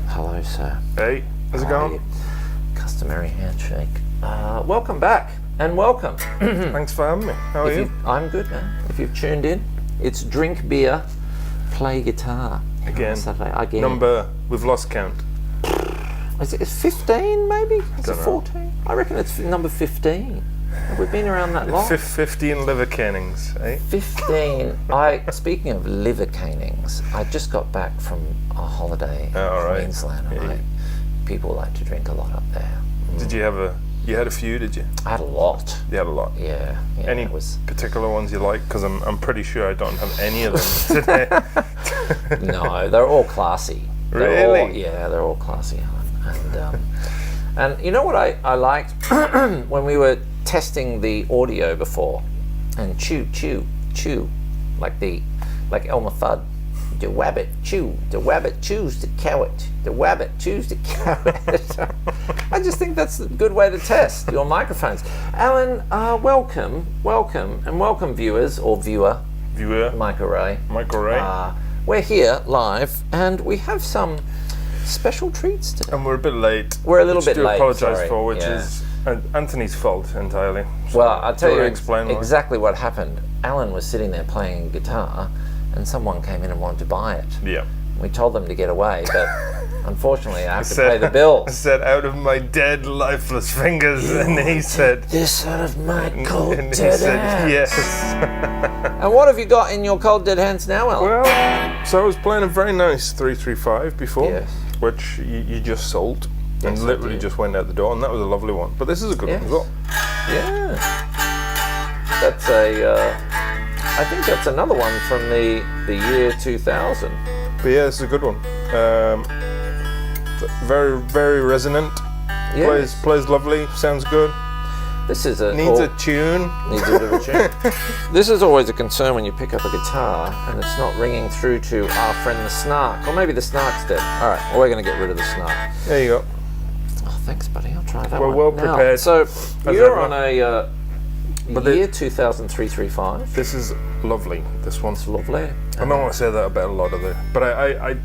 Hello, sir. Hey, how's it going? Customary handshake. Welcome back and welcome. Thanks for having me. How are you? I'm good, man. If you've tuned in, it's drink beer, play guitar. Again. Saturday. Again. Number, we've lost count. Is it 15 maybe? Is it Dunno. 14? I reckon it's number 15. Have we been around that long? 15 liver cannings, eh? 15. Speaking of liver canings, I just got back from a holiday in Queensland, and people like to drink a lot up there. Did you have you had a few, did you? I had a lot. You had a lot? Yeah. Any particular ones you like? Because I'm pretty sure I don't have any of them today. No, they're all classy. Really? They're all classy. And you know what I liked when we were testing the audio before, and chew, like Elmer Fudd. The wabbit chew, the wabbit chews the carrot, the wabbit chews the carrot. I just think that's a good way to test your microphones. Alan, welcome, and welcome viewers or viewer. Michael Ray. We're here live, and we have some special treats today. And we're a bit late. We're a little bit late. Apologise for, which is Anthony's fault entirely. So well, I'll tell you exactly what happened. Alan was sitting there playing guitar, and someone came in and wanted to buy it. Yeah. We told them to get away, but unfortunately I have to pay the bills. I said, out of my dead, lifeless fingers, and he said, this out of my cold, and dead he said, hands. yes. And what have you got in your cold, dead hands now, Alan? Well, so I was playing a very nice 335 before, yes. which you just sold, Yes, and literally just went out the door, and that was a lovely one. But this is a good one as well. Yeah. That's I think that's another one from the year 2000. But yeah, this is a good one. Very, very resonant. Yeah. Plays lovely. Sounds good. This is needs a tune. Needs a bit of a tune. This is always a concern when you pick up a guitar and it's not ringing through to our friend the snark, or maybe the snark's dead. All right, well, we're going to get rid of the snark. There you go. Oh, thanks, buddy. I'll try that We're one. well prepared. Now, so you're on a year 2035. This is lovely. This one's lovely. I don't want to say that about a lot of it, but I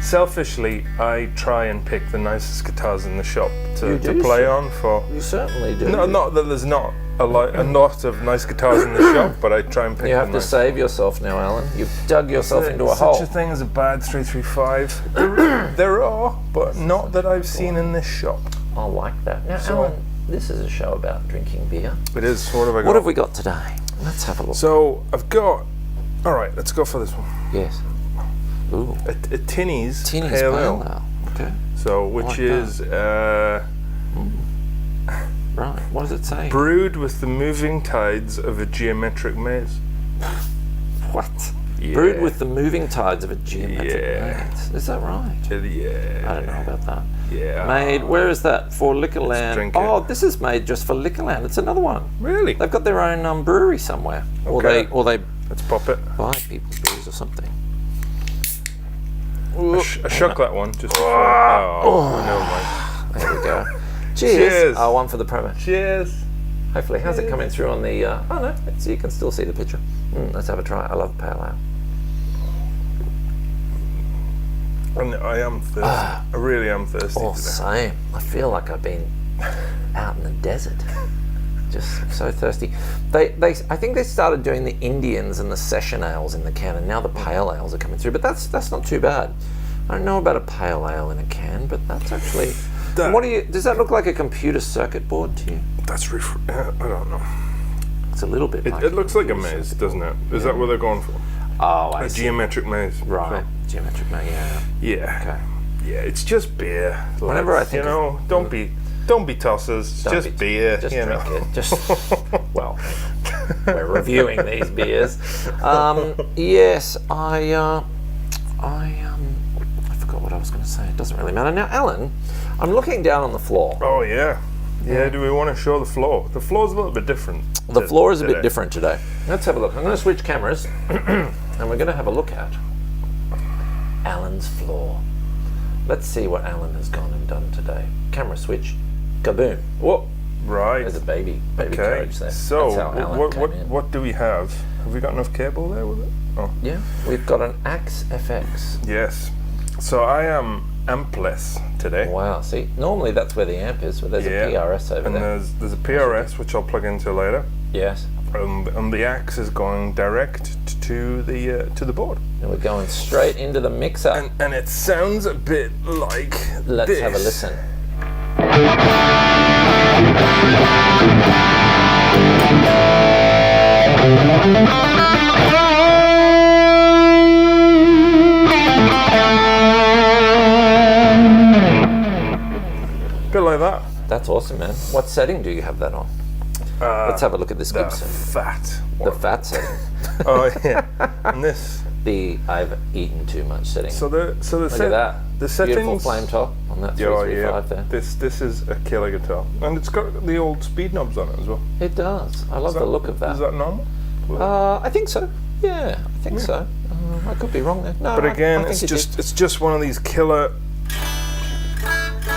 selfishly, I try and pick the nicest guitars in the shop to play on for. You certainly do. No, not that there's not a lot of nice guitars in the shop, but I try and pick. You have to save yourself now, Alan. You've dug yourself into a hole. Such a thing as a bad 335. There are, but not that I've seen in this shop. I like that. Now, Alan, this is a show about drinking beer. It is. What have I got? What have we got today? Let's have a look. So I've got. All right, let's go for this one. Yes. Ooh. A Tinnies Pale Ale. Okay. So, which is right. What does it say? Brewed with the moving tides of a geometric maze. What? Yeah. Brewed with the moving tides of a geometric maze. Is that right? Yeah. I don't know about that. Yeah. Made. Where is that? For Liquorland. Oh, this is made just for Liquorland. It's another one. Really? They've got their own brewery somewhere. Okay. Or they. Let's pop it. Buy people's beers or something. I shook that one just before. Oh, never mind. There we go. Cheers. One for the promo. Cheers. Hopefully, how's it coming through on the? Oh no, you can still see the picture. Let's have a try. I love pale ale. And I am thirsty. I really am thirsty today. Same. I feel like I've been out in the desert. Just so thirsty. I think they started doing the Indians and the session ales in the can, and now the pale ales are coming through. But that's not too bad. I don't know about a pale ale in a can, but that's actually. Does that look like a computer circuit board to you? That's I don't know. It's a little bit. It looks like a maze, doesn't it? Is that what they're going for? Oh, I see. Geometric maze. Right. So, geometric maze. Yeah. Yeah. Okay. Yeah. It's just beer. Whenever I think, don't be tossers. Just beer. Just drink it. Just well, we're reviewing these beers. Yes, I forgot what I was going to say. It doesn't really matter. Now, Alan, I'm looking down on the floor. Oh yeah. Yeah. Do we want to show the floor? The floor's a little bit different. The floor is a bit different today. Let's have a look. I'm going to switch cameras, and we're going to have a look at Alan's floor. Let's see what Alan has gone and done today. Camera switch. Kaboom. Whoa. Right. There's a baby carriage there. So, That's how Alan what do we have? Have we got enough cable there with it? Oh. Yeah. We've got an Axe FX. Yes. So I am ampless today. Wow, see, normally that's where the amp is, but there's a PRS over and there. there's a PRS which I'll plug into later. Yes. And the axe is going direct to the board. And we're going straight into the mixer. And it sounds a bit like Let's this. have a listen. Bit like that. That's awesome, man. What setting do you have that on? Let's have a look at this The Gibson. fat The one. fat setting. Oh yeah. And this. The I've eaten too much setting. So the Look at that. The Beautiful settings. flame top on that Yeah, 335 there. This is a killer guitar, and it's got the old speed knobs on it as well. It does. I love the look of that. Is that normal? I think so. Yeah, I think so. I could be wrong there. No, But again, I think it's just one of these killer.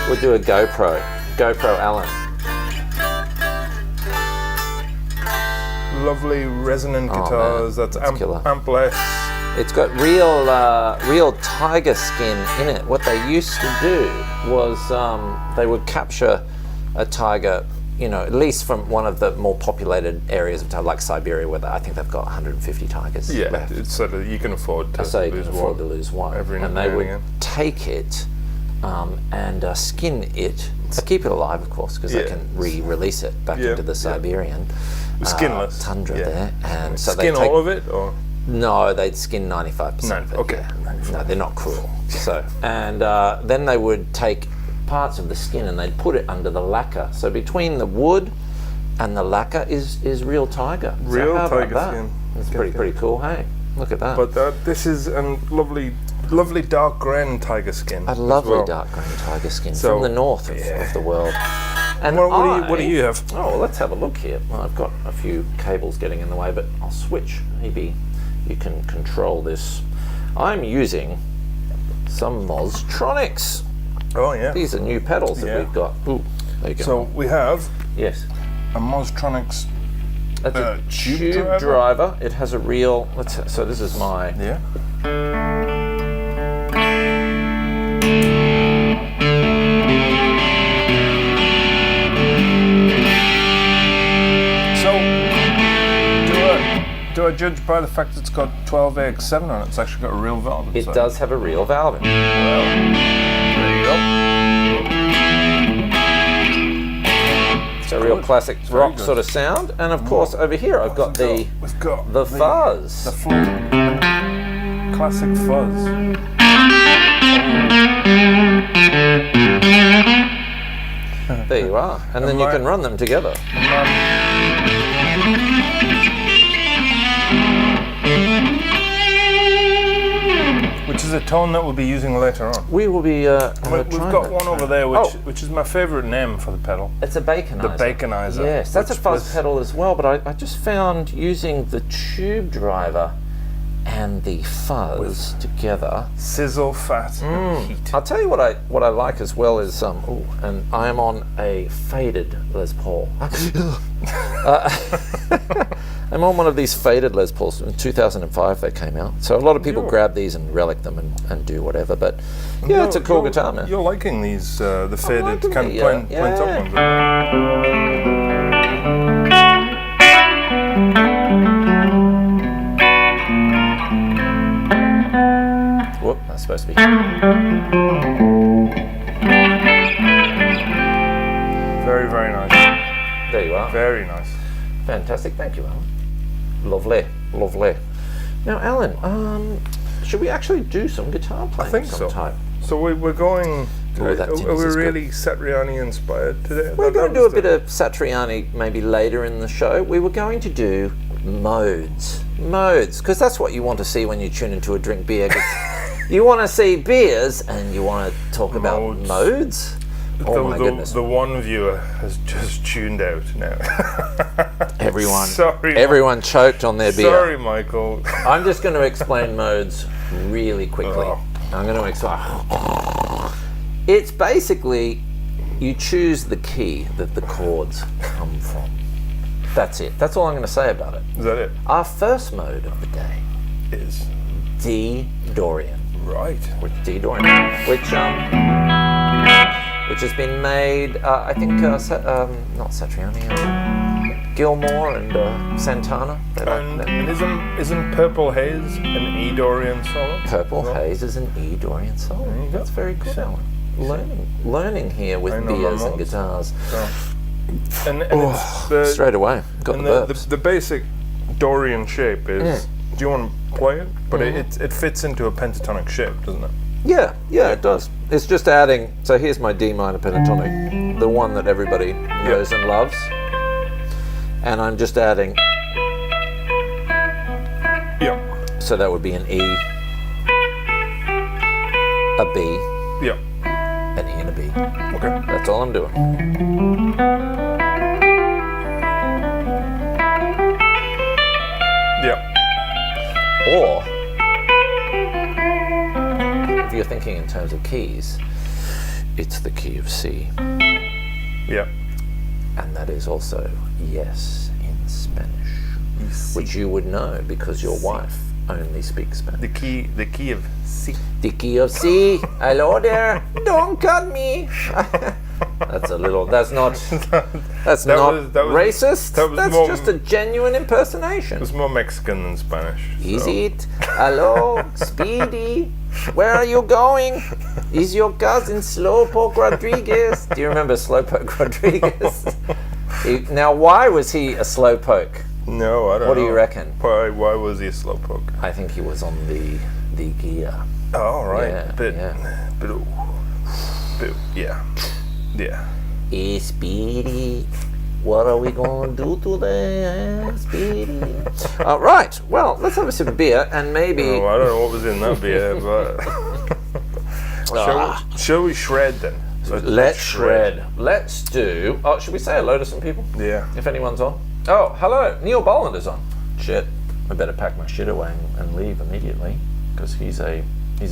We'll do a GoPro Alan. Lovely resonant Oh, guitars. man, That's that's killer. ampless. It's got real tiger skin in it. What they used to do was they would capture a tiger, at least from one of the more populated areas of like Siberia, where I think they've got 150 tigers Yeah, left. it's so that you can afford to So you can lose afford one. to lose one. every And now they and would again. take it and skin it. Keep it alive, of course, because they Yeah. can re-release it back into the Siberian Skinless. tundra Yeah. there. And so Skin they take, all of it, or No, they'd skin 95% of it. Okay. Yeah. No, they're not cruel. So, and then they would take parts of the skin and they'd put it under the lacquer. So between the wood and the lacquer is real tiger. Real so how about tiger that? skin. It's pretty cool. Hey, look at that. But this is a lovely dark green tiger skin. A as lovely well. dark green tiger skin So, from the north of the world. And What do you have? Oh, well, let's have a look here. Well, I've got a few cables getting in the way, but I'll switch. Maybe you can control this. I'm using some Mozztronics. Oh yeah. These are new pedals that Yeah. we've got. Ooh, there you go. So we have yes, a Mozztronics. that's a tube tube driver? driver. It has a real. So this is my. Yeah. So, do I judge by the fact it's got 12AX7 on it? It's actually got a real valve It inside. does have a real valve in it. Well, there you go. It's a real Good. classic Very rock good. sort of sound, and of course over here I've got We've got the fuzz. the Classic Fuzz. There you are, and then you can run them together. Which is a tone that we'll be using later on. We will be. We've got one over there, which is my favourite name for the pedal. It's a baconizer. The baconizer. Yes, that's a which fuzz was- pedal as well. But I just found using the tube driver and the fuzz together. Sizzle, fat, and heat. I'll tell you what I like as well is and I am on a faded Les Paul. I'm on one of these faded Les Pauls. In 2005 they came out. So a lot of people grab these and relic them and do whatever. But yeah, it's a cool guitar, man. You're liking these, the faded liking kind of the, plain yeah. top ones. Whoop, that's supposed to be. Very, very nice. There you are. Very nice. Fantastic. Thank you, Alan. Lovely, lovely. Now, Alan, should we actually do some guitar playing? I think of so. some type? So we're going. Oh, that are Tinnies we is good. really Satriani inspired today? We're going to do a bit of Satriani maybe later in the show. We were going to do modes, because that's what you want to see when you tune into a drink beer. You want to see beers and you want to talk about modes. Oh my goodness! The one viewer has just tuned out now. Everyone, Sorry, everyone choked on their beer. Sorry, Michael. I'm just going to explain modes really quickly. Oh. I'm going to explain. It's basically you choose the key that the chords come from. That's it. That's all I'm going to say about it. Is that it? Our first mode of the day Is D Dorian. Right. With D Dorian, which has been made, I think, not Satriani, Gilmore and Santana. And isn't Purple Haze an E Dorian solo? Purple Haze is an E Dorian solo. That's very good, Alan. Learning here with beers and guitars. So. And it's straight away got the burps. The basic Dorian shape is. Do you want to play it? But it fits into a pentatonic shape, doesn't it? Yeah, it does. It's just adding. So here's my D minor pentatonic, the one that everybody knows and loves, and I'm just adding. Yeah. So that would be an E, a B. Yeah. An E and a B. Okay. That's all I'm doing. Yeah. Or, if you're thinking in terms of keys, it's the key of C. Yeah. And that is also yes in Spanish, which you would know because your wife only speaks Spanish. The key of C. The key of C. Hello there. Don't cut me. That's not racist. That's just a genuine impersonation. It was more Mexican than Spanish. Is it? Hello, Speedy. Where are you going? Is your cousin Slowpoke Rodriguez? Do you remember Slowpoke Rodriguez? Now, why was he a slowpoke? No, I don't know. What do you reckon? Why was he a slowpoke? I think he was on the gear. Oh, right. Yeah. Yeah. Speedy, what are we going to do today, Speedy? Right, well, let's have a sip of beer and maybe... Oh, I don't know what was in that beer, but... Shall we shred then? Let's shred. Let's do... Oh, should we say hello to some people? Yeah. If anyone's on. Oh, hello, Neil Boland is on. Shit, I better pack my shit away and leave immediately, because he's a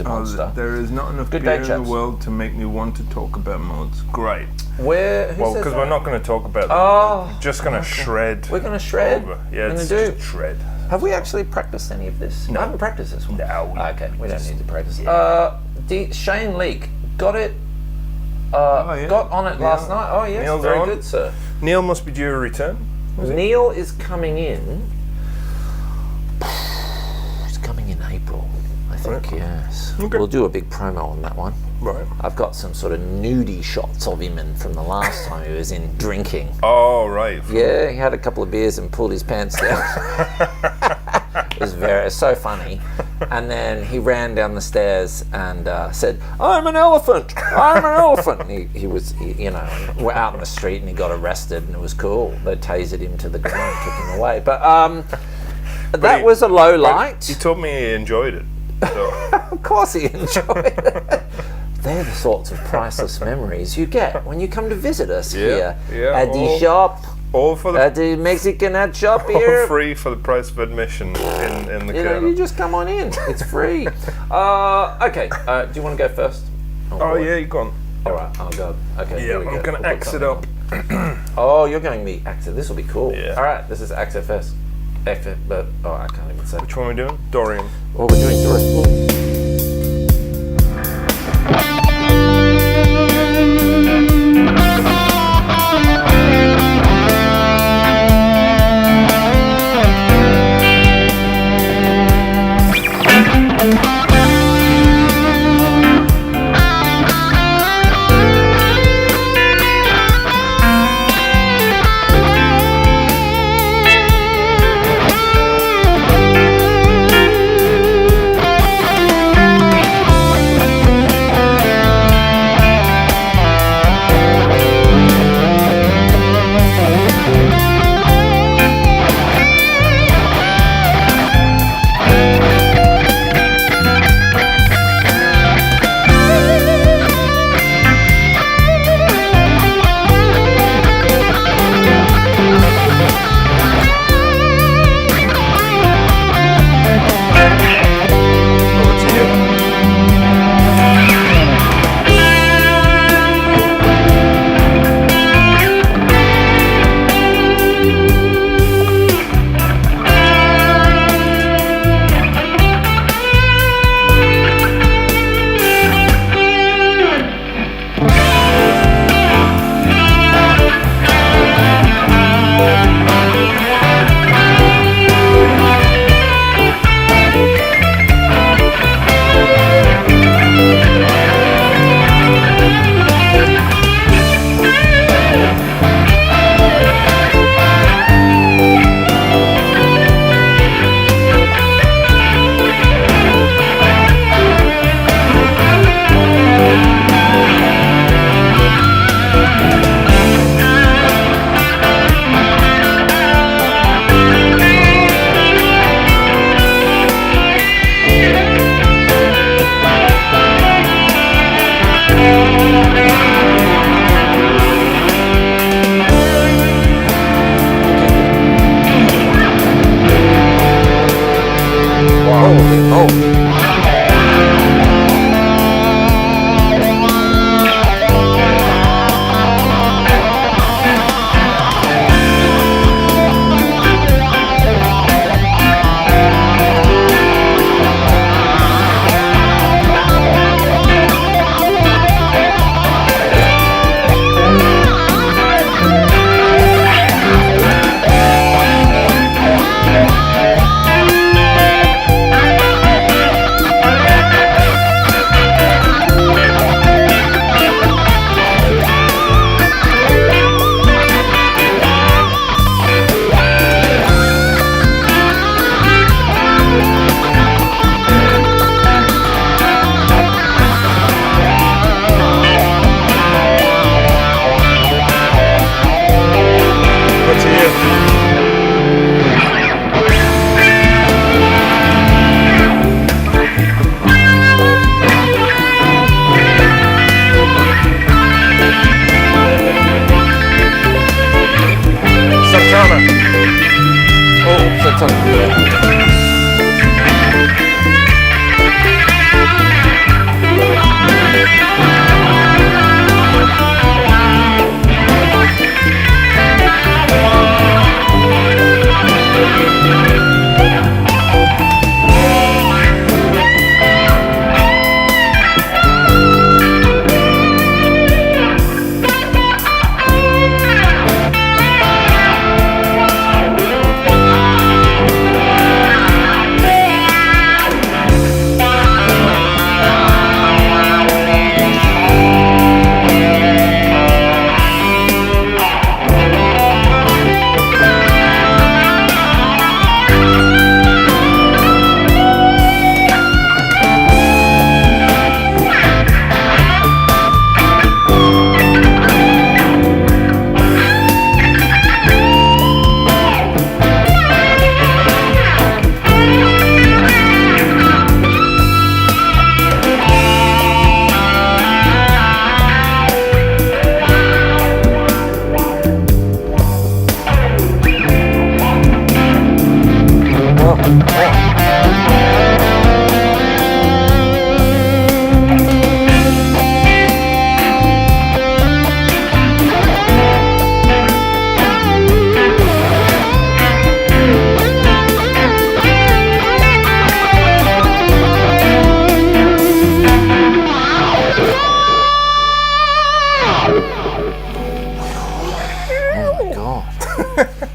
monster. There is not enough Good beer day, in chaps. the world to make me want to talk about mods. Great. Because we're not going to talk about them. Oh, We're just going to shred. We're going to shred. Over. Yeah, it's do. just shred. Have we actually practiced any of this? No. I haven't practiced this one. No. Okay, we don't need to practice. Yeah. Shane Leake got it. Got on it last night. Oh yes, Neil's very on. good, sir. Neil must be due a return. Neil is coming in. He's coming in April, I think. Yes. Okay. We'll do a big promo on that one. Right. I've got some sort of nudie shots of him from the last time he was in drinking. Oh, right. Yeah, he had a couple of beers and pulled his pants down. It was so funny. And then he ran down the stairs and said, "I'm an elephant! I'm an elephant!" And he was we're out in the street and he got arrested and it was cool. They tasered him to the ground and took him away. But that was a low light. He told me he enjoyed it. So. Of course he enjoyed it. They're the sorts of priceless memories you get when you come to visit us here at the shop. All for the at the Mexican hat shop here. All free for the price of admission in the kennel. You just come on in. It's free. Okay. Do you want to go first? Yeah, you go on. All right, I'll go. Okay. Yeah, I'm going to axe it up. Oh, you're going the axe. This will be cool. Yeah. All right, this is axe first. But I can't even say. Which one are we doing? Dorian. We're doing Dorian. volume. Oh.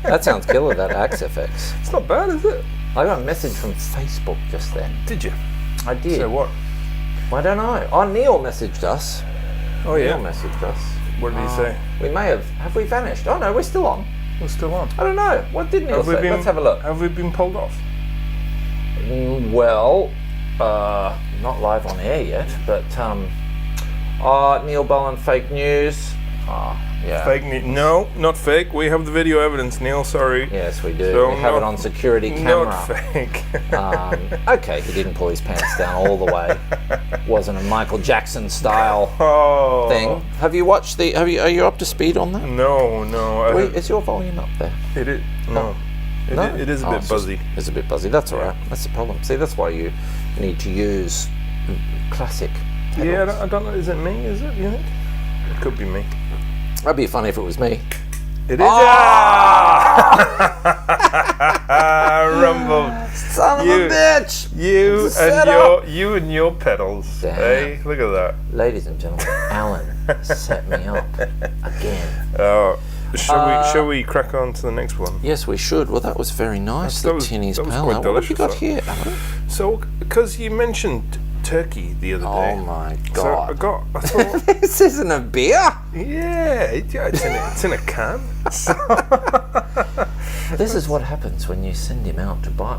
That sounds killer, that Axe FX. It's not bad, is it? I got a message from Facebook just then. Did you? I did. So what? I don't know. Oh, Neil messaged us. Oh, yeah? Neil messaged us. What did he say? We may have. Have we vanished? Oh, no, we're still on. We're still on. I don't know. What did Neil say? Let's have a look. Have we been pulled off? Well, not live on air yet, but Neil Bowen, fake news. Yeah. Fake news? No, not fake. We have the video evidence, Neil. Sorry. Yes, we do. So we have it on security camera. Not fake. Okay, he didn't pull his pants down all the way. Wasn't a Michael Jackson style thing. Have you watched the? Are you up to speed on that? No. Is your volume up there? It is. No. It is a bit buzzy. It's a bit buzzy. That's all right. That's the problem. See, that's why you need to use classic pedals. Yeah, I don't know. Is it me? Is it? You think? It could be me. That'd be funny if it was me. It is. Rumble. Son of a bitch! You and your pedals. Damn. Hey, look at that. Ladies and gentlemen, Alan set me up again. Shall we crack on to the next one? Yes, we should. Well, that was very nice. The Tinnies Pale Ale. What have you got here, Alan? So, because you mentioned turkey the other day. Oh my god! So I thought this isn't a beer. Yeah, it's in a can. This is what happens when you send him out to buy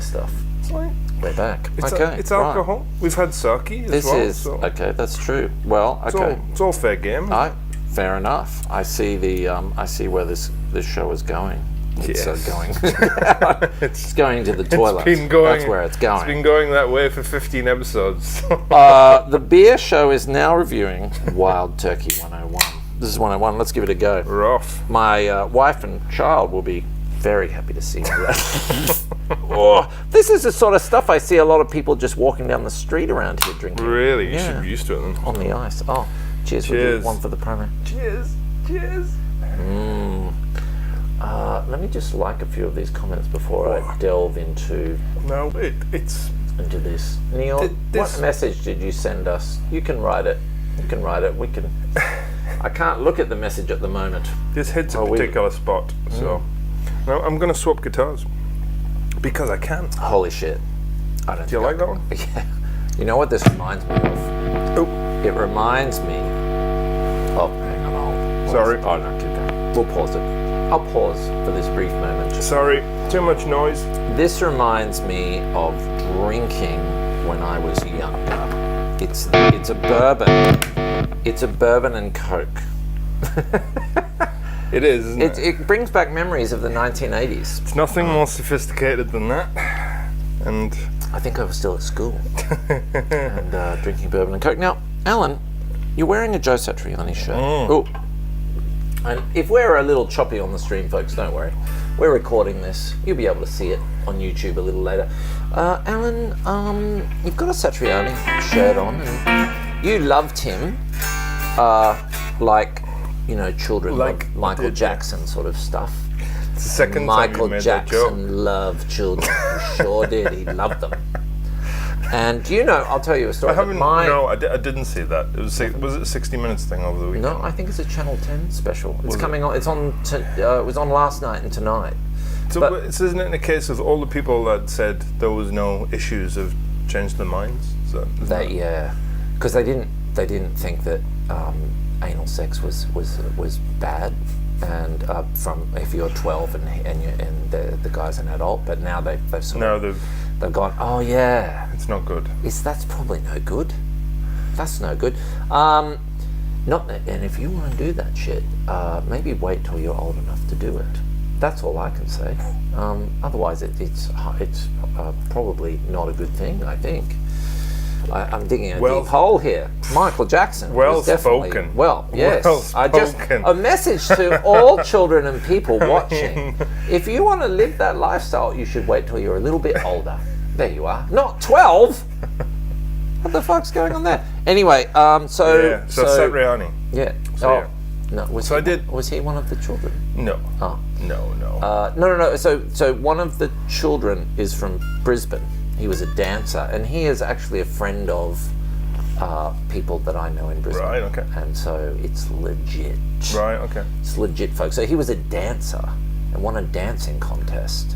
stuff. It's like, we're back. It's alcohol. Right. We've had sake as well. Okay. That's true. Well, okay. It's all fair game. Fair enough. I see I see where this show is going. It's going. It's going to the toilet. That's where it's going. It's been going that way for 15 episodes. The beer show is now reviewing Wild Turkey 101. This is 101. Let's give it a go. Rough. My wife and child will be very happy to see that. Oh, this is the sort of stuff I see a lot of people just walking down the street around here drinking. Really? You should be used to it then. On the ice. Oh, cheers. Cheers. One for the promo. Cheers. Cheers. Let me just like a few of these comments before I delve into it's into this. Neil, what message did you send us? You can write it. We can. I can't look at the message at the moment. This hits a particular spot. So now I'm going to swap guitars because I can. Holy shit! I don't. Do you like that one? Yeah. You know what this reminds me of? Oh. It reminds me. Oh, hang on. Sorry. Oh no, keep going. We'll pause it. I'll pause for this brief moment. Sorry, too much noise. This reminds me of drinking when I was younger. It's a bourbon. It's a bourbon and Coke. It is, isn't it? It brings back memories of the 1980s. It's nothing more sophisticated than that. And I think I was still at school and drinking bourbon and Coke. Now, Alan, you're wearing a Joe Satriani shirt. Oh. And if we're a little choppy on the stream, folks, don't worry. We're recording this. You'll be able to see it on YouTube a little later. Alan, you've got a Satriani shirt on, and you loved him, like, you know, children love Michael Jackson sort of stuff. It's the second Michael time you made that joke. Jackson loved children. He sure did. He loved them. And you know, I'll tell you a story. I didn't see that. Was it a 60 Minutes thing over the weekend? No, I think it's a Channel 10 special. It's coming on. It's on. It was on last night and tonight. So isn't it in a case of all the people that said there was no issues have changed their minds? Yeah, because they didn't think that anal sex was bad, and from if you're 12 and the guy's an adult, but now they've gone, oh yeah, it's not good. That's probably no good. That's no good. And if you want to do that shit, maybe wait till you're old enough to do it. That's all I can say. Otherwise, it's probably not a good thing. I think. I'm digging a deep hole here. Michael Jackson. Well spoken. Well, yes. Well a message to all children and people watching. If you want to live that lifestyle, you should wait till you're a little bit older. There you are. Not 12. What the fuck's going on there? Anyway, so Satriani. Yeah. So, no. Was he one of the children? No. Oh. No. No. So one of the children is from Brisbane. He was a dancer, and he is actually a friend of people that I know in Brisbane. Right, okay. And so it's legit. Right, okay. It's legit, folks. So he was a dancer and won a dancing contest.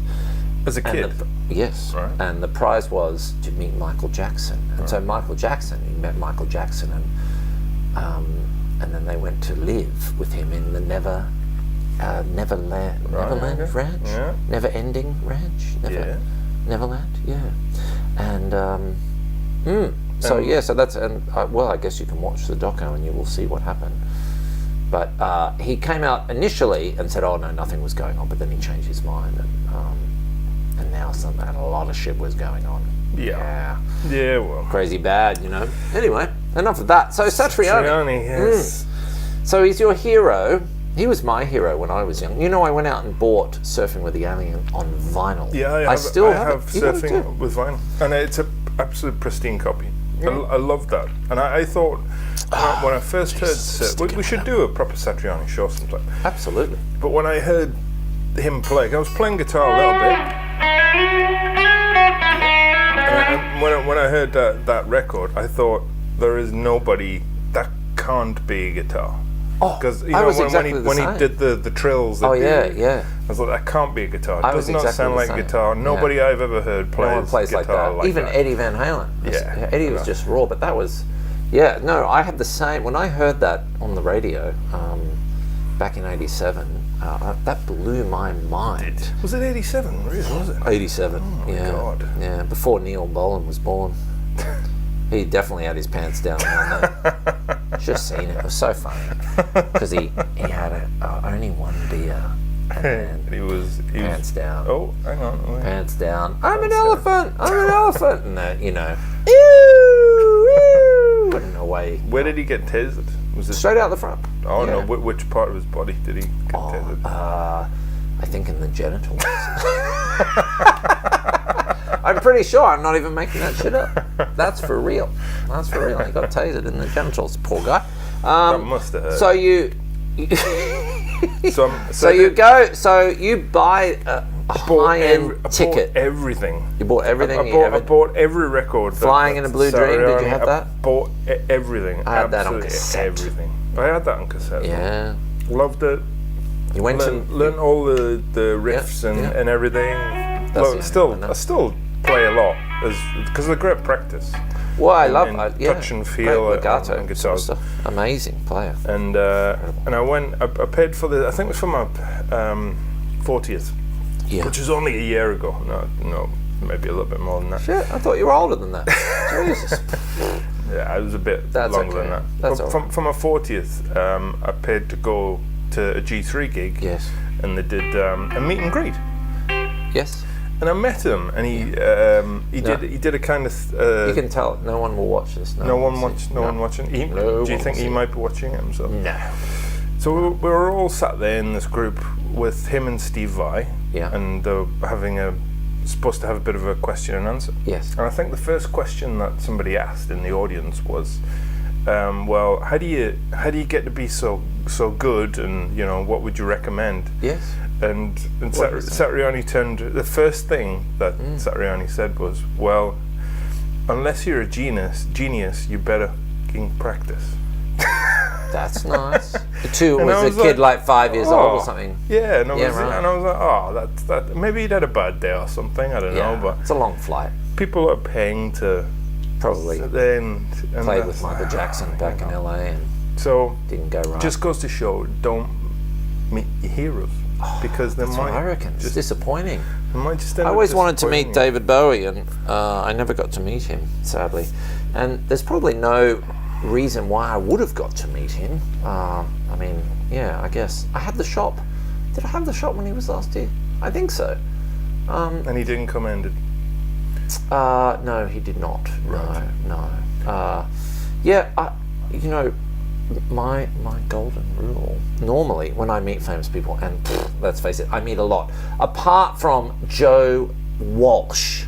As a kid? Yes. Right. And the prize was to meet Michael Jackson. And so he met Michael Jackson, and then they went to live with him in the Neverland Ranch? Yeah. Never-ending Ranch? Neverland, yeah. And so that's I guess you can watch the doco and you will see what happened. But he came out initially and said, "Oh no, nothing was going on," but then he changed his mind, and now a lot of shit was going on. Yeah, well, crazy bad, you know. Anyway, enough of that. So Satriani, yes. So he's your hero. He was my hero when I was young. You know, I went out and bought Surfing with the Alien on vinyl. Yeah, I still have Surfing with vinyl, and it's an absolute pristine copy. I love that, and I thought when I first heard we should do a proper Satriani show sometime. Absolutely. But when I heard him play, I was playing guitar a little bit, and when I heard that record, I thought there is nobody that can't be a guitar. Because when he did the trills, I was like, that can't be a guitar. It does not sound like a guitar. Nobody I've ever heard plays guitar like that. Even Eddie Van Halen. Eddie was just raw, but that was, I had the same. When I heard that on the radio back in '87, that blew my mind. Was it '87? Really, was it? '87. Oh my God. Yeah, before Neil Boland was born. He definitely had his pants down on that. Just seen it. It was so funny because he had only one beer and he was pants down. Oh, hang on. Wait. Pants down. I'm an elephant. And ew, and away. Where did he get tasered? Was it straight out the front? Oh no! Which part of his body did he get tasered? I think in the genitals. I'm pretty sure I'm not even making that shit up. That's for real. That's for real. He got tasered in the genitals, poor guy. That must have hurt. So you you buy a high-end ticket. I bought everything. You bought everything? I bought every record. Flying in a Blue Dream, did you have that? I bought everything. I had that on cassette. Everything. I had that on cassette. Yeah. Loved it. You went learned all the riffs and everything. I still play a lot because they're great practice. Well, I love touch and feel legato and guitars. Stuff. Amazing player. And I paid for I think it was for my 40th, which was only a year ago. No, maybe a little bit more than that. Shit, I thought you were older than that. Jesus. Yeah, I was a bit longer than that. That's for my 40th, I paid to go to a G3 gig. Yes. And they did a meet and greet. Yes. And I met him, and he did a kind of. You can tell no one will watch this. No one watching. Do you think he might be watching it himself? No. So we were all sat there in this group with him and Steve Vai. Yeah. And supposed to have a bit of a question and answer. Yes. And I think the first question that somebody asked in the audience was, well, how do you get to be so good, and what would you recommend? Yes. And Satriani the first thing that Satriani said was, well, unless you're a genius, you better practice. That's nice. The two was a kid like 5 years old or something. Yeah, and I was like, oh, that maybe he'd had a bad day or something. I don't know, but it's a long flight. People are paying to probably play with Michael Jackson back in LA, and so didn't go right. Just goes to show, don't meet your heroes. Because that's what I reckon. It's disappointing. I always wanted to meet David Bowie, and I never got to meet him, sadly. And there's probably no reason why I would have got to meet him. I mean, yeah, I guess. I had the shop. Did I have the shop when he was last here? I think so. And he didn't come in, did no, he did not. Right. No. My golden rule, normally when I meet famous people, and let's face it, I meet a lot, apart from Joe Walsh.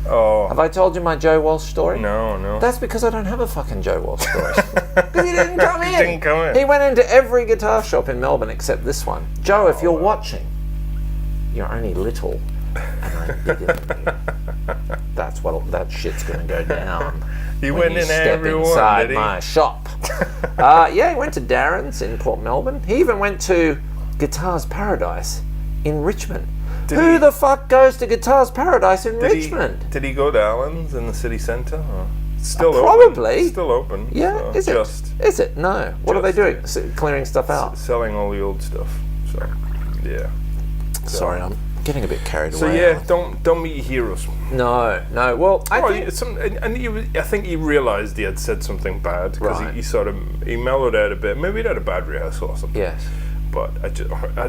Oh. Have I told you my Joe Walsh story? No. That's because I don't have a fucking Joe Walsh story. Because he didn't come in. He didn't come in. He went into every guitar shop in Melbourne except this one. Joe, if you're watching, you're only little, and I'm bigger than you. That shit's gonna go down. He went in everyone, inside did he? my shop. Yeah, he went to Darren's in Port Melbourne. He even went to Guitars Paradise in Richmond. Who the fuck goes to Guitars Paradise in Richmond? Did he go to Allen's in the city centre? Still open? Probably. Still open. Yeah, so is it? No. What are they doing? Clearing stuff out? Selling all the old stuff. So, yeah. Sorry, I'm getting a bit carried away. So yeah, don't meet your heroes. No. Well, I think he realised he had said something bad because he mellowed out a bit. Maybe he'd had a bad rehearsal or something. Yes. But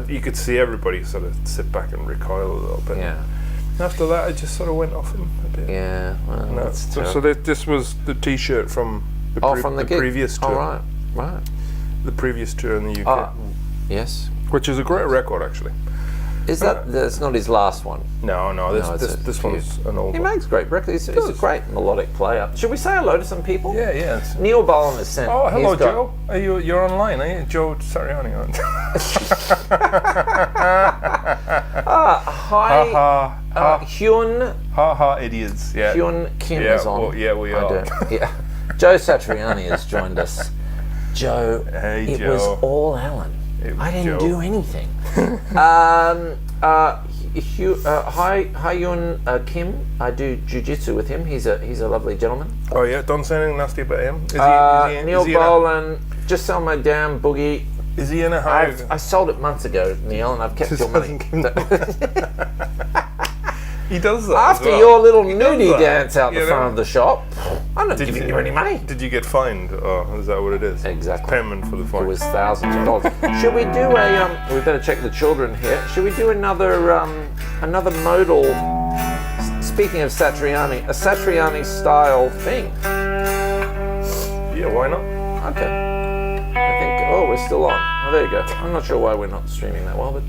you could see everybody sort of sit back and recoil a little bit. Yeah. And after that, I just sort of went off him a bit. Yeah. Well, so this was the T-shirt from the previous tour. Oh, right. The previous tour in the UK. Yes. Which is a great record, actually. Is that's not his last one? No. This one's an old one. He makes great records. He's a great melodic player. Should we say hello to some people? Yeah. Neil Bowen has sent. Oh, hello, Joe. You're online, are you? Joe Satriani. Hi. Hyun. Ha, idiots. Yeah. Hyun Kim is on. Well, yeah, we are. Yeah. Joe Satriani has joined us. Joe, hey, Joe. Was all Alan. I didn't do anything. Hyun Kim, I do jiu-jitsu with him. He's a lovely gentleman. Oh yeah, don't say anything nasty about him. Neil Boland, just sell my damn boogie. Is he in a high? I sold it months ago, Neil, and I've kept your money. He does that after your little nudie dance out the front of the shop. I'm not giving you any money. Did you get fined? Oh, is that what it is? Exactly. Payment for the fine. It was thousands of dollars. Should we do we better check the children here. Should we do another modal? Speaking of Satriani, a Satriani style thing. Yeah, why not? Okay. I think. Oh, we're still on. Oh, there you go. I'm not sure why we're not streaming that well, but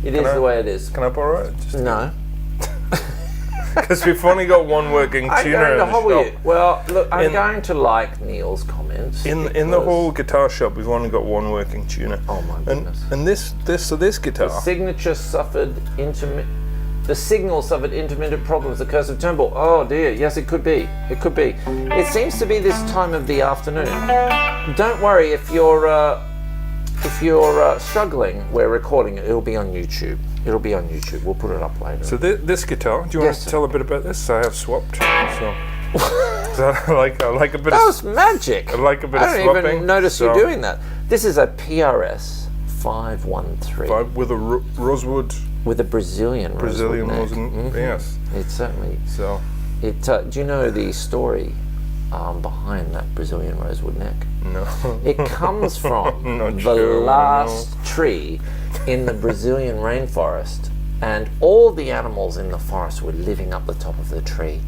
it is the way it is. Can I borrow it? No. Because we've only got one working tuner in the shop. Well, look, I'm going to like Neil's comments. In the whole guitar shop, we've only got one working tuner. Oh my goodness! And this guitar. The signature suffered The signal suffered intermittent problems. The curse of Turnbull. Oh dear. Yes, it could be. It could be. It seems to be this time of the afternoon. Don't worry if you're struggling. We're recording it. It'll be on YouTube. It'll be on YouTube. We'll put it up later. So this guitar, do you want to tell a bit about this? I have swapped. So I like a bit. That was magic. I like a bit of swapping. I don't even notice you doing that. This is a PRS 513 with a rosewood. With a Brazilian rosewood. Mm-hmm. Yes. It's certainly. So. Do you know the story behind that Brazilian rosewood neck? No. It comes from the last tree in the Brazilian rainforest, and all the animals in the forest were living up the top of the tree,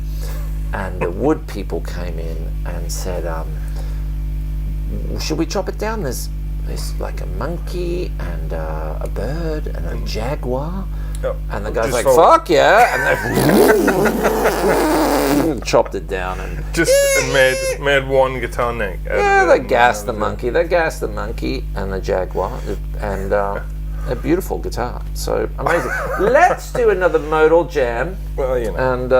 and the wood people came in and said, should we chop it down? There's like a monkey and a bird and a jaguar. Yep. And the guy's like, fuck yeah, and they chopped it down and made one guitar neck. Yeah, they gassed the monkey. They gassed the monkey and the jaguar, and a beautiful guitar. So amazing. Let's do another modal jam. Well, you know. And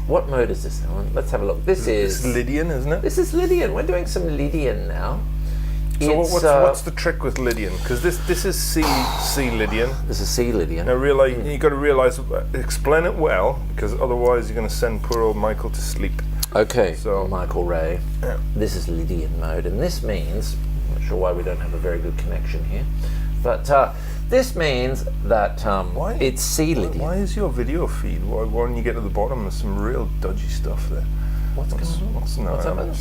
what mode is this, Alan? Let's have a look. This is Lydian, isn't it? This is Lydian. We're doing some Lydian now. So what's the trick with Lydian? Because this is C Lydian. This is C Lydian. Now you got to realize, explain it well, because otherwise you're going to send poor old Michael to sleep. Okay, so Michael Ray, this is Lydian mode, and this means, I'm not sure why we don't have a very good connection here, but this means that it's C Lydian. Why is your video feed? Why when you get to the bottom, there's some real dodgy stuff there. What's going on?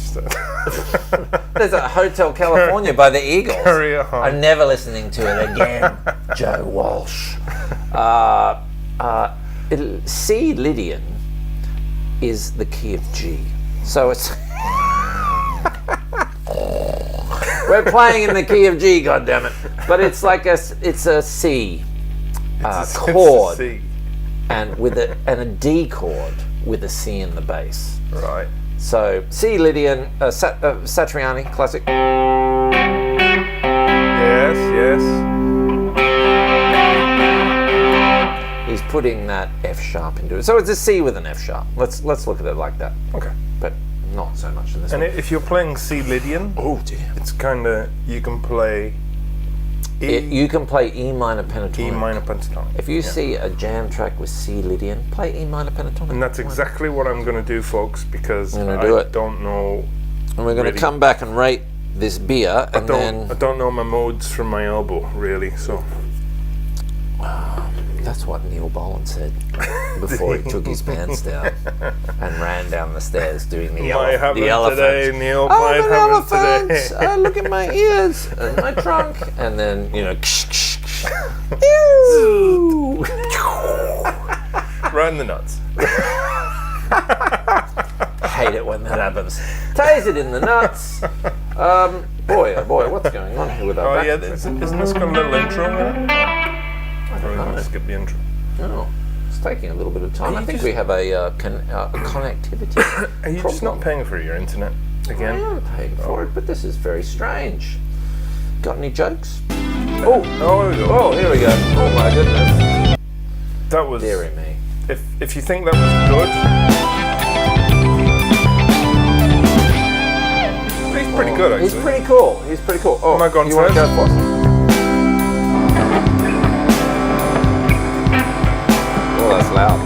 There's a Hotel California by the Eagles. Carry on. I'm never listening to it again. Joe Walsh. C Lydian is the key of G. So it's we're playing in the key of G, goddammit. But it's like a C chord, it's a C. and a D chord with a C in the bass. Right. So C Lydian, Satriani Classic. Yes. He's putting that F sharp into it. So it's a C with an F sharp. Let's look at it like that. Okay. But not so much in this one. And if you're playing C Lydian, oh dear, it's kind of, you can play you can play E minor pentatonic. E minor pentatonic. If you see a jam track with C Lydian, play E minor pentatonic. And that's exactly what I'm going to do, folks, because I don't know. And we're going to come back and rate this beer, and I don't know my modes from my elbow, really. So. That's what Neil Boland said before he took his pants down and ran down the stairs doing the elephant. Today, Neil. I'm an elephant. Look at my ears and my trunk, and then ew. Right in the nuts. Hate it when that happens. Tase it in the nuts. Boy, oh boy, what's going on here with our back? Oh yeah, isn't this got a little intro in it? I don't know. Skip the intro. No, it's taking a little bit of time. I think we have a connectivity Are you just not paying for your internet again? I am paying for it, but this is very strange. Got any jokes? Oh, here we go. Oh my goodness. That was... Deary me. If you think that was good... He's pretty good, actually. He's pretty cool. Oh, am I going you want to go first? Oh, that's loud.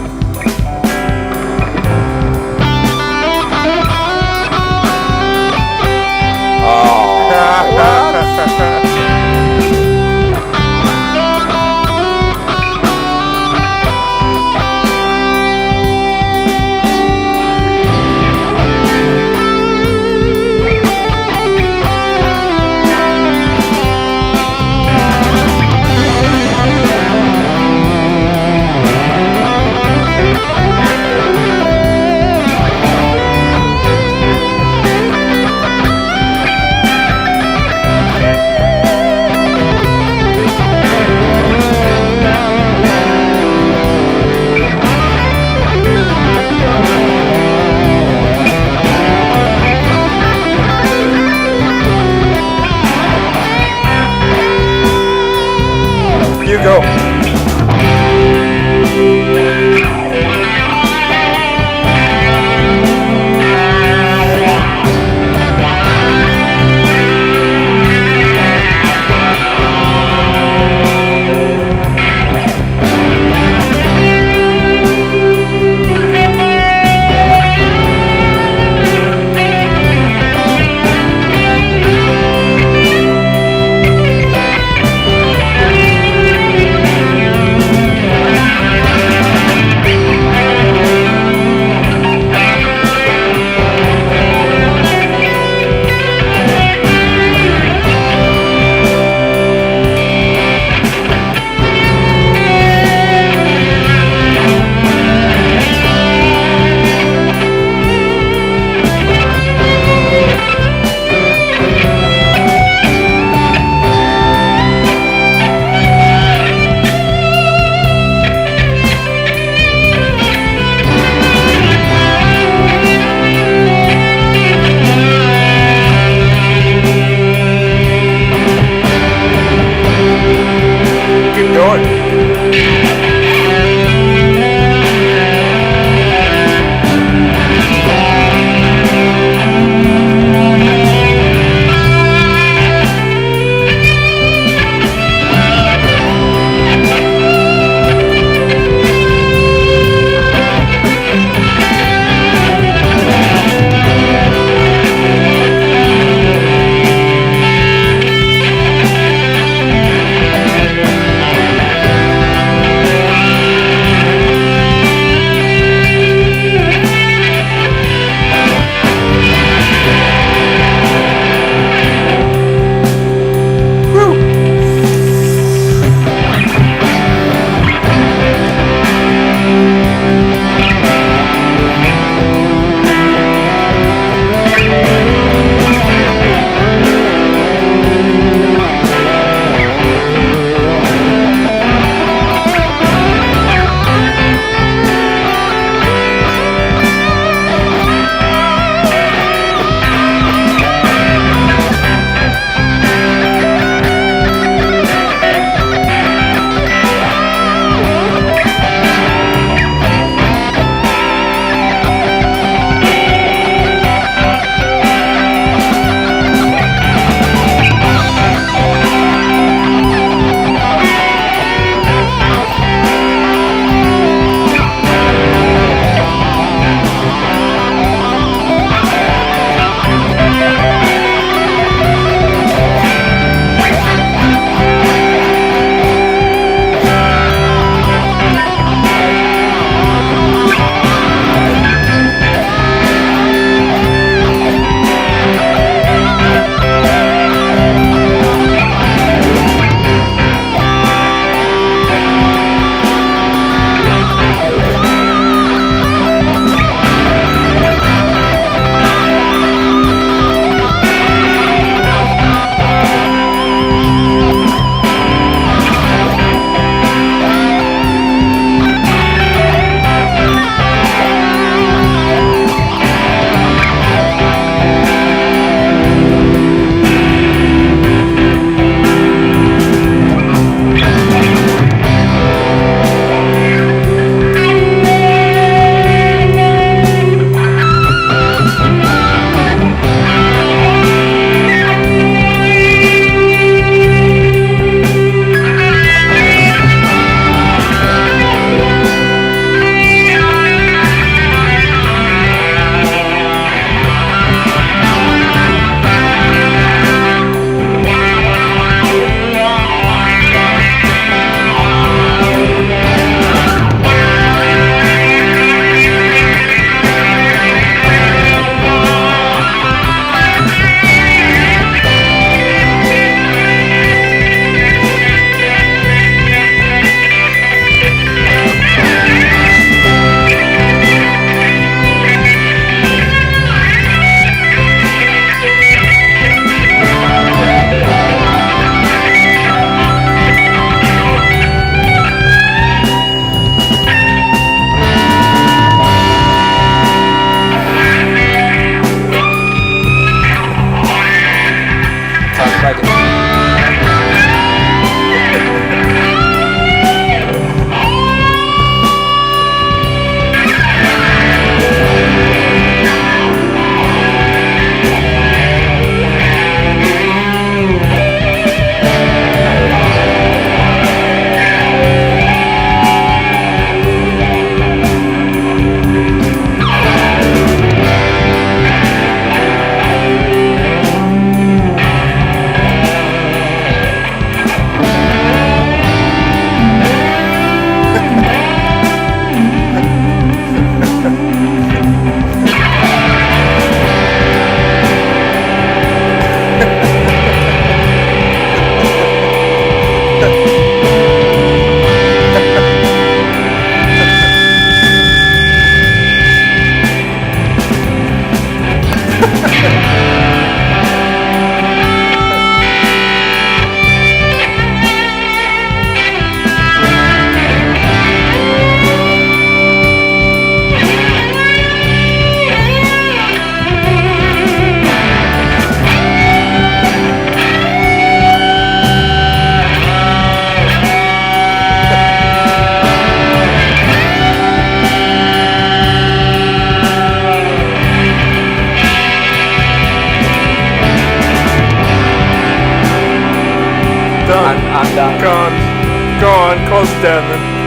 close down then.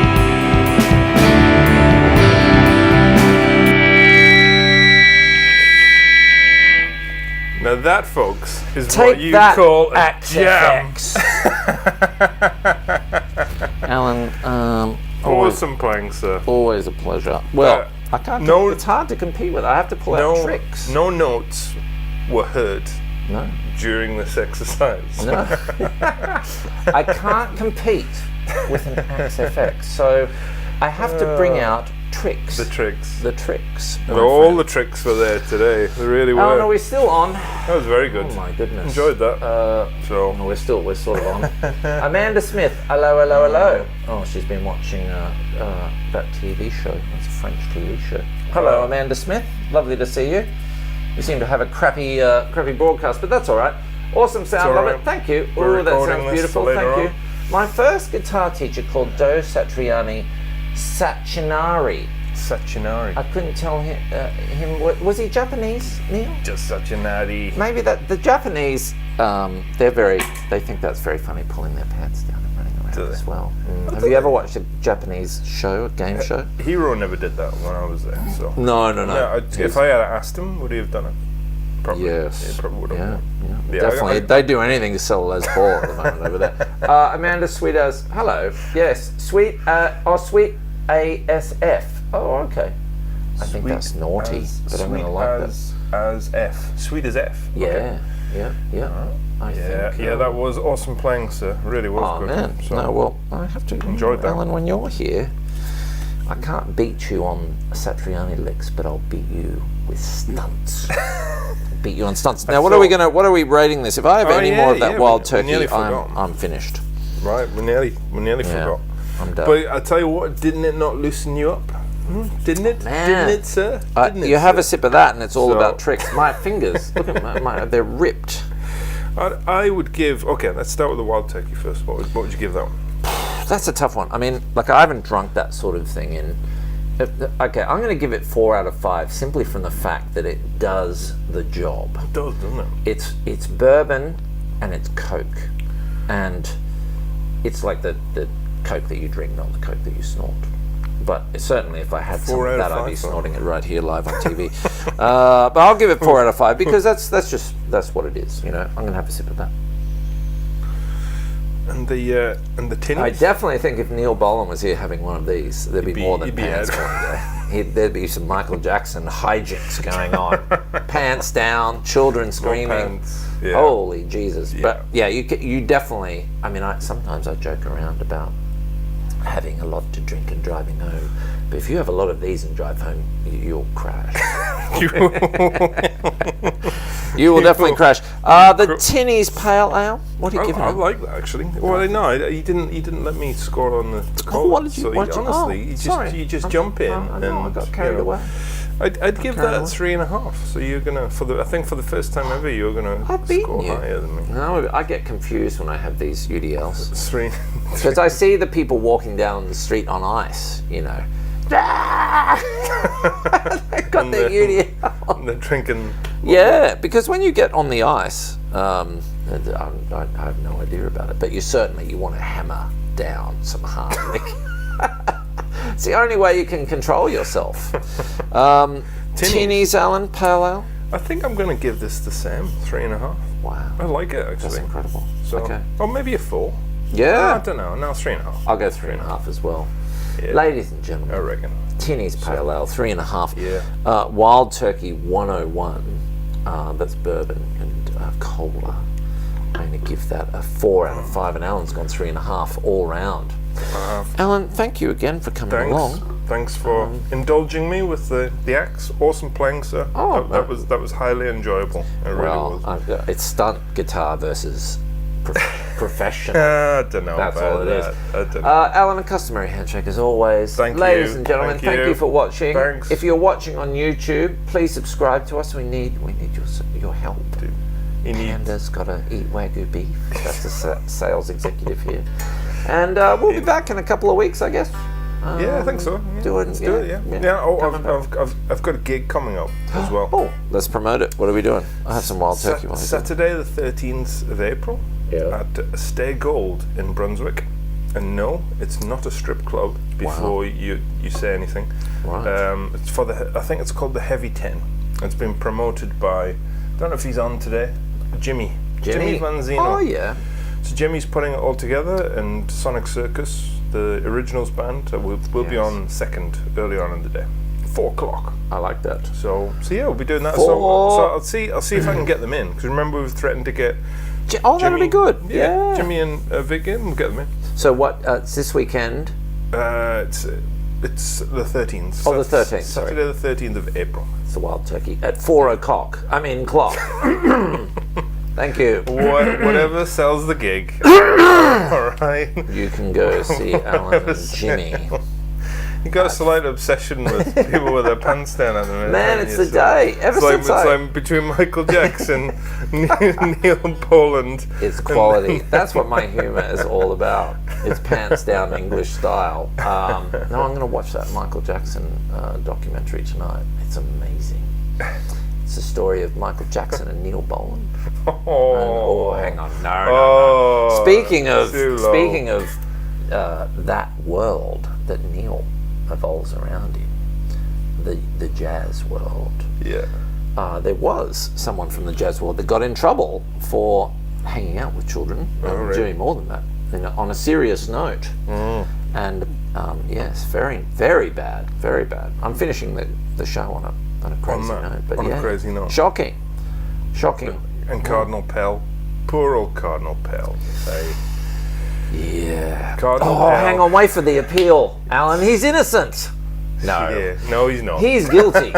Now that, folks, is what you call a jam. Alan, awesome playing, sir. Always a pleasure. Well, I can't. It's hard to compete with. I have to pull out tricks. No notes were heard. No. During this exercise. No. I can't compete with an Axe FX, so I have to bring out tricks. The tricks. And all the tricks were there today. They really were. Oh, no, we're still on. That was very good. Oh my goodness. Enjoyed that. No, we're sort of on. Amanda Smith, hello. Oh, she's been watching that TV show. That's a French TV show. Hello, Amanda Smith. Lovely to see you. You seem to have a crappy broadcast, but that's all right. Awesome sound, love it. Thank you. Oh, that sounds beautiful. Thank you. My first guitar teacher called Do Satriani Sachinari. I couldn't tell him. Was he Japanese, Neil? Just Sachinari. Maybe the Japanese. They think that's very funny, pulling their pants down and running around as well. Have you ever watched a Japanese show, a game show? Hero never did that when I was there. So no. If I had asked him, would he have done it? Probably. Yes. He probably would have. Yeah, definitely. They do anything to sell Les Paul at the moment over there. Amanda Sweet as hello. Yes, Sweet ASF. Oh, okay. I think that's naughty, but I'm gonna like that. As F. Sweet as F. Yeah. I think. That was awesome playing, sir. Really was good. Oh man. So no, well, I have to enjoy that. Alan, when you're here, I can't beat you on Satriani licks, but I'll beat you with stunts. Beat you on stunts. Now, what are we rating this? If I have any more of that wild turkey, I'm finished. Right, we nearly forgot. I'm done. But I tell you what, didn't it not loosen you up? Didn't it? Man. Didn't it, sir? You have a sip of that, and it's all about tricks. My fingers, look at they're ripped. I would give. Okay, let's start with the wild turkey first. What would you give that one? That's a tough one. I mean, I haven't drunk that sort of thing in. Okay, I'm going to give it 4 out of 5 simply from the fact that it does the job. It does, doesn't it? It's bourbon and it's Coke, and it's like the Coke that you drink, not the Coke that you snort. But certainly, if I had some of that, I'd be snorting it right here live on TV. But I'll give it 4 out of 5 because that's what it is. I'm going to have a sip of that. And the Tinnies? I definitely think if Neil Boland was here having one of these, there'd be more than pants one day. There'd be some Michael Jackson hijinks going on. Pants down, children screaming. Yeah. Holy Jesus. Yeah. But yeah, you definitely, sometimes I joke around about having a lot to drink and driving home. But if you have a lot of these and drive home, you'll crash. You will definitely crash. The Tinnies Pale Ale. What are you giving it? I like that actually. Well, no, you didn't let me score on the call. What did you? You just jump in and I got carried away. I'd give that 3.5. So you're gonna for the first time ever you're gonna score higher than me. No, I get confused when I have these UDLs. 3. Because I see the people walking down the street on ice. They got their UDL. And they're drinking. Yeah, because when you get on the ice, I have no idea about it, but you want to hammer down some hard liquor. It's the only way you can control yourself. Tinnies, Alan, Pale Ale? I think I'm going to give this the same, 3.5. Wow. I like it actually. That's incredible. So, okay. Or maybe a 4. Yeah. I don't know. No, 3.5. I'll go 3.5 as well. Yeah. Ladies and gentlemen, I reckon. Tinnies Pale Ale, 3.5. Yeah. Wild Turkey 101. That's bourbon and cola. I'm going to give that a 4 out of 5, and Alan's gone 3.5 all round. Alan, thank you again for coming along. Thanks for indulging me with the axe. Awesome playing, sir. That was highly enjoyable. It really was. It's stunt guitar versus professional. I don't know. That's all it is. I don't know. Alan, a customary handshake as always. Ladies and gentlemen, thank you for watching. Thanks. If you're watching on YouTube, please subscribe to us. We need your help. Panda's got to eat Wagyu beef. That's a sales executive here. And we'll be back in a couple of weeks, I guess. Yeah, I think so. Let's do it. I've got a gig coming up as well. Oh, let's promote it. What are we doing? I have some wild turkey. Saturday the 13th of April at Stay Gold in Brunswick. And no, it's not a strip club. Before you say anything, Right. it's for I think it's called the Heavy 10. It's been promoted by, I don't know if he's on today, Jimmy Vanzino. Oh yeah. So Jimmy's putting it all together, and Sonic Circus, the originals band, will be on second early on in the day, 4 o'clock. I like that. So yeah, we'll be doing that. So I'll see if I can get them in, because remember we've threatened to get. That'll be good. Yeah. Jimmy and Vic in. We'll get them in. So what? It's this weekend. It's the 13th. Oh, the 13th. Saturday the 13th of April. It's a wild turkey at 4 o'clock. I mean clock. Thank you. Whatever sells the gig. All right. You can go see Alan and Jimmy. You got a slight obsession with people with their pants down at the minute. Man, it's the day. It's like between Michael Jackson, Neil Poland. It's quality. That's what my humour is all about. It's pants down English style. No, I'm going to watch that Michael Jackson documentary tonight. It's amazing. It's the story of Michael Jackson and Neil Poland. Hang on, no. Speaking of that world that Neil evolves around in, the jazz world. Yeah. There was someone from the jazz world that got in trouble for hanging out with children, doing more than that, on a serious note. And yes, very, very bad, very bad. I'm finishing the show on a crazy note, but on a crazy note. Shocking. And Cardinal Pell, poor old Cardinal Pell. Yeah. Cardinal Pell. Hang on, wait for the appeal, Alan. He's innocent. No. Yeah. No, he's not. He's guilty.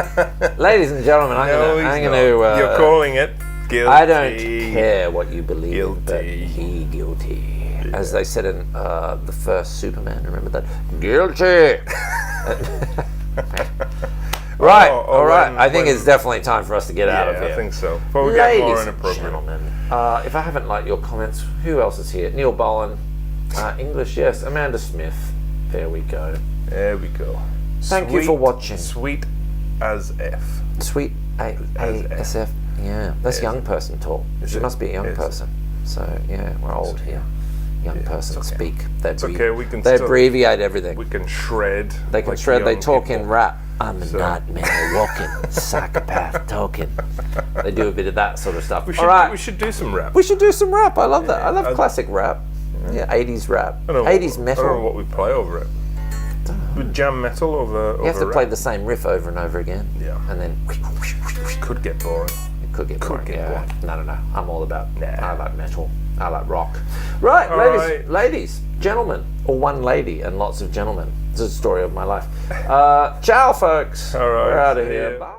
Ladies and gentlemen, I'm going to. You're calling it guilty. I don't care what you believe, Guilty. but he guilty. Yeah. As they said in the first Superman, remember that? Guilty. Right, all right. I think it's definitely time for us to get out of here. I think so. Before we get more inappropriate. Gentlemen, if I haven't liked your comments, who else is here? Neil Boland, English, yes. Amanda Smith. There we go. There we go. Thank you for watching. Sweet as F. Sweet ASF. Yeah, that's young person talk. She must be a young person. So yeah, we're old here. Young person speak. It's okay. We can. They abbreviate everything. We can shred. They can shred. They talk in rap. I'm a nightmare walking, psychopath talking. They do a bit of that sort of stuff. We should do some rap. We should do some rap. I love that. I love classic rap. Yeah, 80s rap. 80s metal. I don't know what we play over it. We jam metal over. You have to play the same riff over and over again. Yeah. And then could get boring. It could get boring. No. I'm all about. Nah. I like metal. I like rock. Right, ladies, gentlemen, or one lady and lots of gentlemen. This is the story of my life. Ciao, folks. All right. We're out of here. Bye.